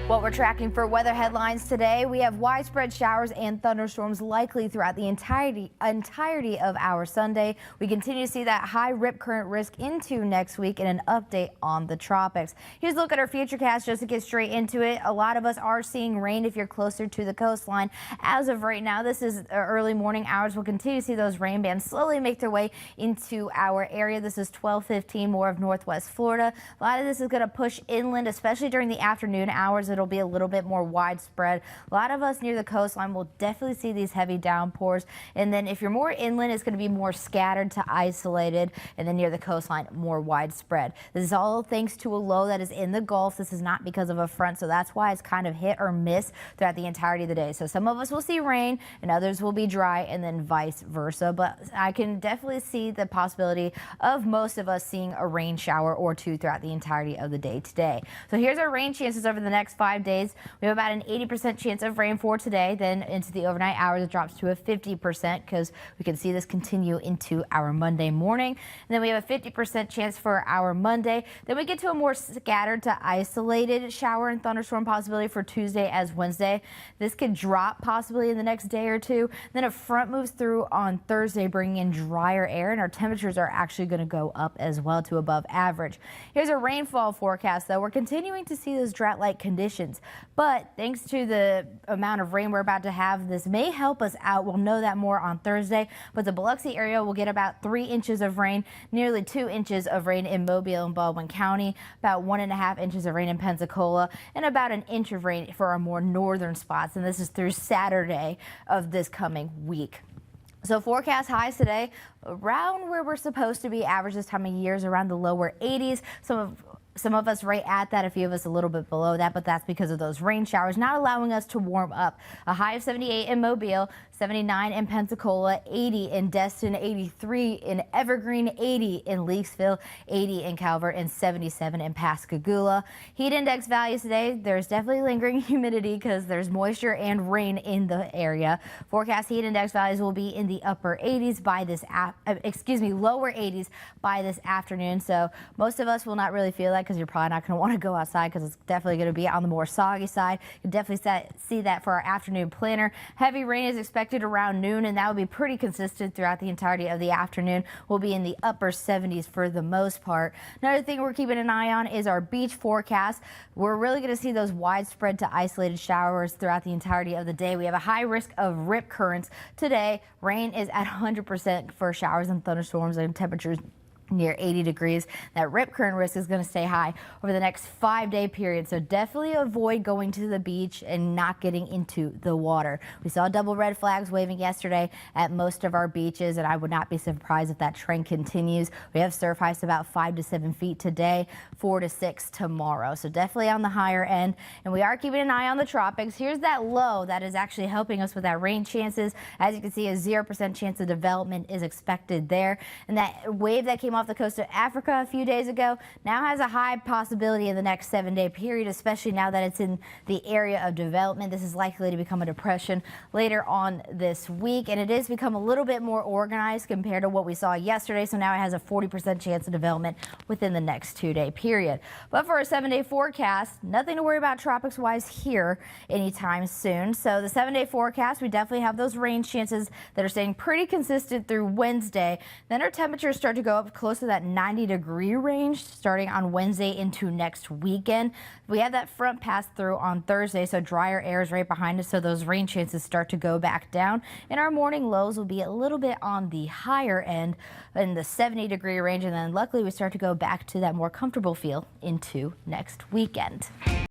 What we're tracking for weather headlines today, we have widespread showers and thunderstorms likely throughout the entirety of our Sunday. We continue to see that high rip current risk into next week and an update on the tropics. Here's a look at our futurecast just to get straight into it. A lot of us are seeing rain if you're closer to the coastline. As of right now, this is early morning hours. We'll continue to see those rain bands slowly make their way into our area. This is 12:15, more of northwest Florida. A lot of this is going to push inland, especially during the afternoon hours. It'll be a little bit more widespread. A lot of us near the coastline will definitely see these heavy downpours. And then if you're more inland, it's going to be more scattered to isolated. And then near the coastline, more widespread. This is all thanks to a low that is in the Gulf. This is not because of a front. So that's why it's kind of hit or miss throughout the entirety of the day. So some of us will see rain and others will be dry, and then vice versa. But I can definitely see the possibility of most of us seeing a rain shower or two throughout the entirety of the day today. So here's our rain chances over the next 5 days. We have about an 80% chance of rain for today. Then into the overnight hours, it drops to a 50% because we can see this continue into our Monday morning. And then we have a 50% chance for our Monday. Then we get to a more scattered to isolated shower and thunderstorm possibility for Tuesday as Wednesday. This could drop possibly in the next day or two. Then a front moves through on Thursday, bringing in drier air, and our temperatures are actually going to go up as well to above average. Here's a rainfall forecast, though. We're continuing to see those drought-like conditions. But thanks to the amount of rain we're about to have, this may help us out. We'll know that more on Thursday. But the Biloxi area will get about 3 inches of rain, nearly 2 inches of rain in Mobile and Baldwin County, about 1.5 inches of rain in Pensacola, and about an inch of rain for our more northern spots. And this is through Saturday of this coming week. So forecast highs today around where we're supposed to be. Average this time of year is around the lower 80s. Some of us right at that, a few of us a little bit below that, but that's because of those rain showers not allowing us to warm up. A high of 78 in Mobile, 79 in Pensacola, 80 in Destin, 83 in Evergreen, 80 in Leakesville, 80 in Calvert, and 77 in Pascagoula. Heat index values today, there's definitely lingering humidity because there's moisture and rain in the area. Forecast heat index values will be in the upper 80s by this, lower 80s by this afternoon. So most of us will not really feel that, because you're probably not going to want to go outside because it's definitely going to be on the more soggy side. You definitely see that for our afternoon planner. Heavy rain is expected around noon, and that will be pretty consistent throughout the entirety of the afternoon. We'll be in the upper 70s for the most part. Another thing we're keeping an eye on is our beach forecast. We're really going to see those widespread to isolated showers throughout the entirety of the day. We have a high risk of rip currents today. Rain is at 100% for showers and thunderstorms, and temperatures near 80 degrees. That rip current risk is going to stay high over the next 5-day period. So definitely avoid going to the beach and not getting into the water. We saw double red flags waving yesterday at most of our beaches, and I would not be surprised if that trend continues. We have surf heights about 5 to 7 feet today, 4 to 6 tomorrow. So definitely on the higher end. And we are keeping an eye on the tropics. Here's that low that is actually helping us with that rain chances. As you can see, a 0% chance of development is expected there. And that wave that came off the coast of Africa a few days ago now has a high possibility in the next 7-day period, especially now that it's in the area of development. This is likely to become a depression later on this week, and it has become a little bit more organized compared to what we saw yesterday. So now it has a 40% chance of development within the next 2-day period. But for a 7-day forecast, nothing to worry about tropics wise here anytime soon. So the 7-day forecast, we definitely have those rain chances that are staying pretty consistent through Wednesday. Then our temperatures start to go up close to that 90-degree range starting on Wednesday into next weekend. We have that front pass through on Thursday, so drier air is right behind us, so those rain chances start to go back down, and our morning lows will be a little bit on the higher end in the 70-degree range, and then luckily we start to go back to that more comfortable feel into next weekend.